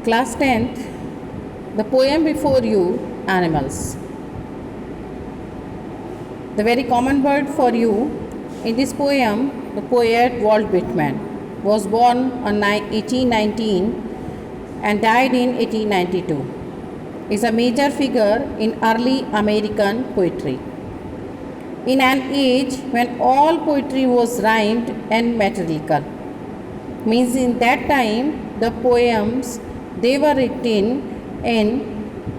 Class 10th, the poem before you, Animals. The very common word for you in this poem, the poet Walt Whitman was born on 1819 and died in 1892. Is a major figure in early American poetry. In an age when all poetry was rhymed and metrical, means in that time the poems they were written in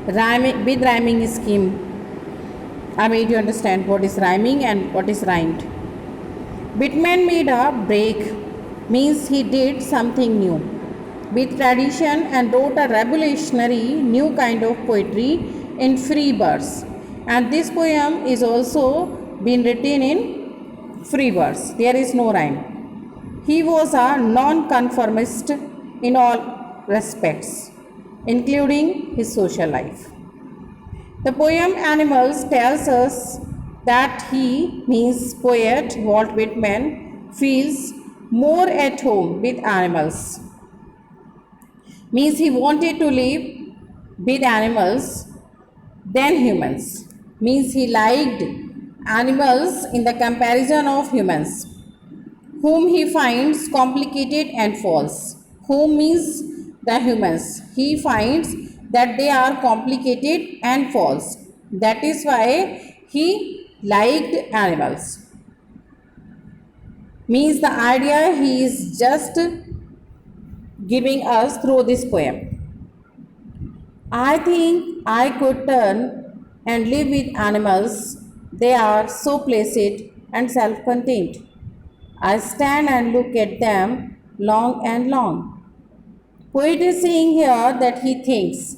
with rhyming scheme. I made you understand what is rhyming and what is rhymed. Whitman made a break, means he did something new with tradition and wrote a revolutionary new kind of poetry in free verse. And this poem is also been written in free verse. There is no rhyme. He was a non-conformist in all respects, including his social life. The poem Animals tells us that he, means poet Walt Whitman, feels more at home with animals. Means he wanted to live with animals than humans. Means he liked animals in the comparison of humans, whom he finds complicated and false. Whom means the humans. He finds that they are complicated and false. That is why he liked animals. Means the idea he is just giving us through this poem. I think I could turn and live with animals. They are so placid and self-contained. I stand and look at them long and long. Poet is saying here that he thinks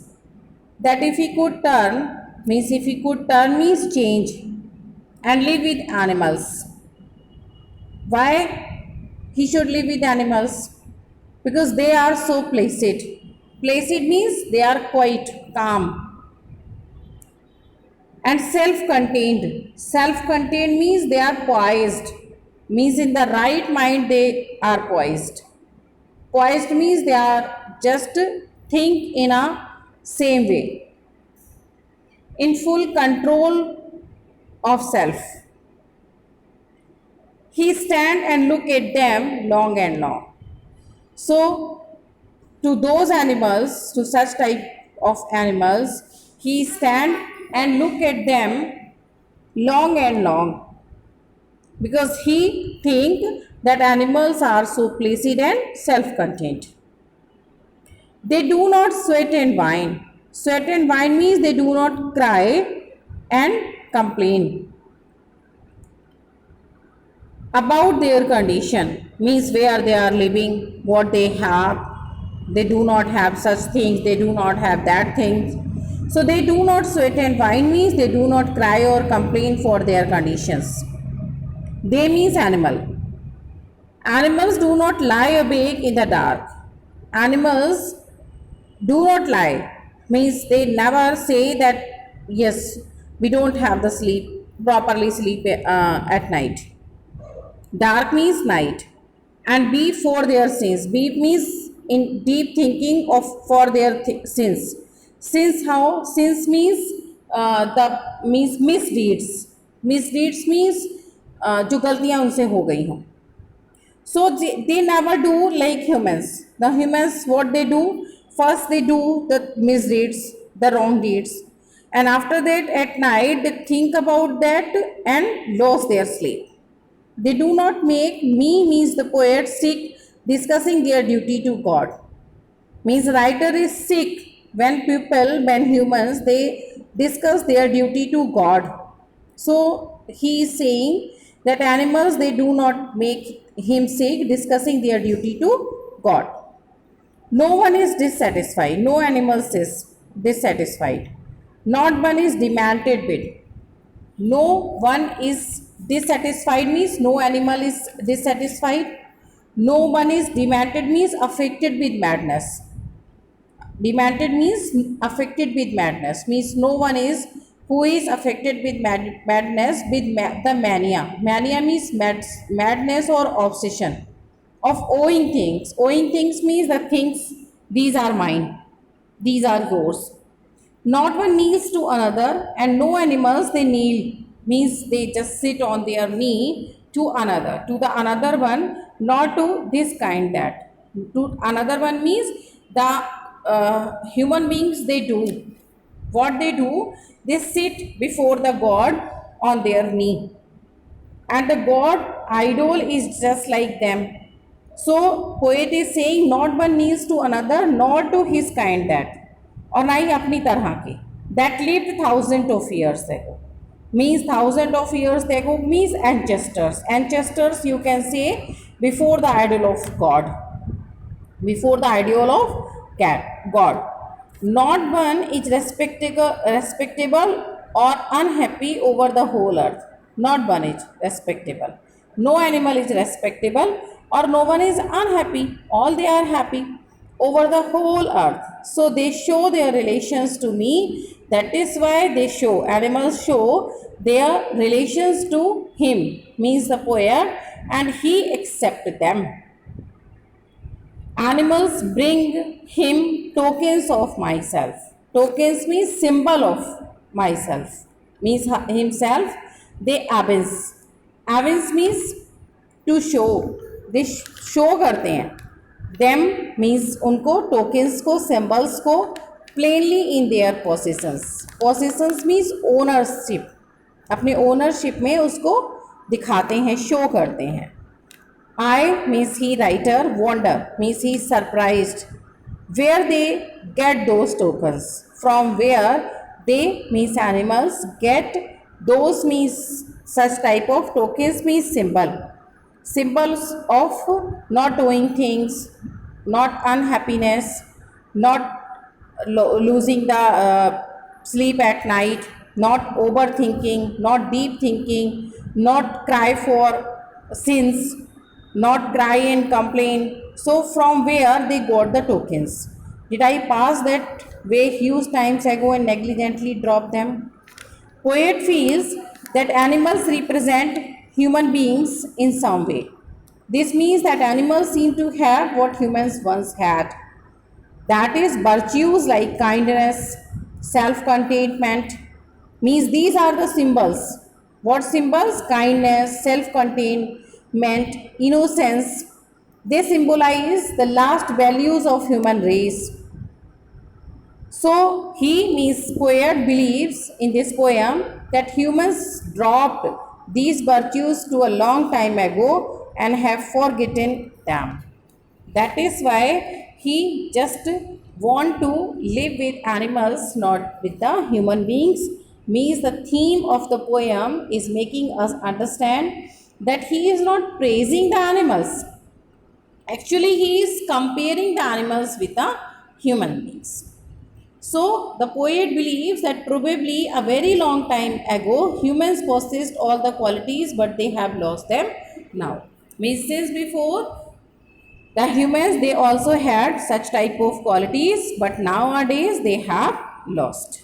that if he could turn, means change and live with animals. Why he should live with animals? Because they are so placid. Placid means they are quite calm. And self-contained. Self-contained means they are poised. Means in the right mind they are poised. Poised means they are just think in a same way. In full control of self. He stand and look at them long and long. So to those animals, to such type of animals, he stand and look at them long and long. Because he think that animals are so placid and self-contained. They do not sweat and whine. Sweat and whine means they do not cry and complain about their condition, means where they are living, what they have. They do not have such things, they do not have that things. So they do not sweat and whine means they do not cry or complain for their conditions. They means animal. Animals do not lie awake in the dark. Animals do not lie, means they never say that yes, we don't have the sleep, properly sleep at night. Dark means night. And weep for their sins. Weep means in deep thinking of for their sins. Sins how? Sins means means misdeeds. Misdeeds means जो गलतियां उनसे हो गई हों. So they never do like humans. The humans, what they do? First they do the misdeeds, the wrong deeds. And after that at night they think about that and lose their sleep. They do not make me, means the poet, sick discussing their duty to God. Means writer is sick when humans, they discuss their duty to God. So he is saying that animals, they do not make him sick discussing their duty to God. No one is dissatisfied. No animals is dissatisfied. Not one is demanded with. No one is dissatisfied means no animal is dissatisfied. No one is demanded means affected with madness. Demanded means affected with madness, means no one is who is affected with madness with the mania. Mania means madness or obsession of owing things. Owing things means the things, these are mine. These are yours. Not one kneels to another, and no animals they kneel, means they just sit on their knee to another, to the another one, not to this kind that. To another one means the human beings they do. What they do, they sit before the God on their knee, and the God idol is just like them. So poet is saying not one kneels to another, nor to his kind that, और ना ही अपनी तरह के, that lived thousands of years ago, means thousands of years ago means ancestors. Ancestors you can say before the idol of God, before the ideal of God. Not one is respectable or unhappy over the whole earth. Not one is respectable. No animal is respectable or no one is unhappy. All they are happy over the whole earth. So they show their relations to me. That is why they show, animals show their relations to him, means the poet, and he accepts them. Animals bring him tokens of myself. Tokens means symbol of myself, means himself. They evince. Evince means to show. They show करते हैं. Them means उनको tokens को, symbols को plainly in their possessions. Possessions means ownership. अपने ownership में उसको दिखाते हैं, show करते हैं. I means he, writer, wonder means he is surprised. Where they get those tokens? From where they means animals get those means such type of tokens means symbol. Symbols of not doing things, not unhappiness, not losing the sleep at night, not overthinking, not deep thinking, not cry for sins, not cry and complain. So from where they got the tokens? Did I pass that way huge times ago and negligently drop them? Poet feels that animals represent human beings in some way. This means that animals seem to have what humans once had. That is virtues like kindness, self-containment, means these are the symbols. What symbols? Kindness, self-containment, innocence. They symbolize the last values of human race. So he means poet believes in this poem that humans dropped these virtues to a long time ago and have forgotten them. That is why he just want to live with animals, not with the human beings. Means the theme of the poem is making us understand that he is not praising the animals. Actually, he is comparing the animals with the human beings. So, the poet believes that probably a very long time ago, humans possessed all the qualities, but they have lost them now. Means since before, the humans, they also had such type of qualities, but nowadays they have lost.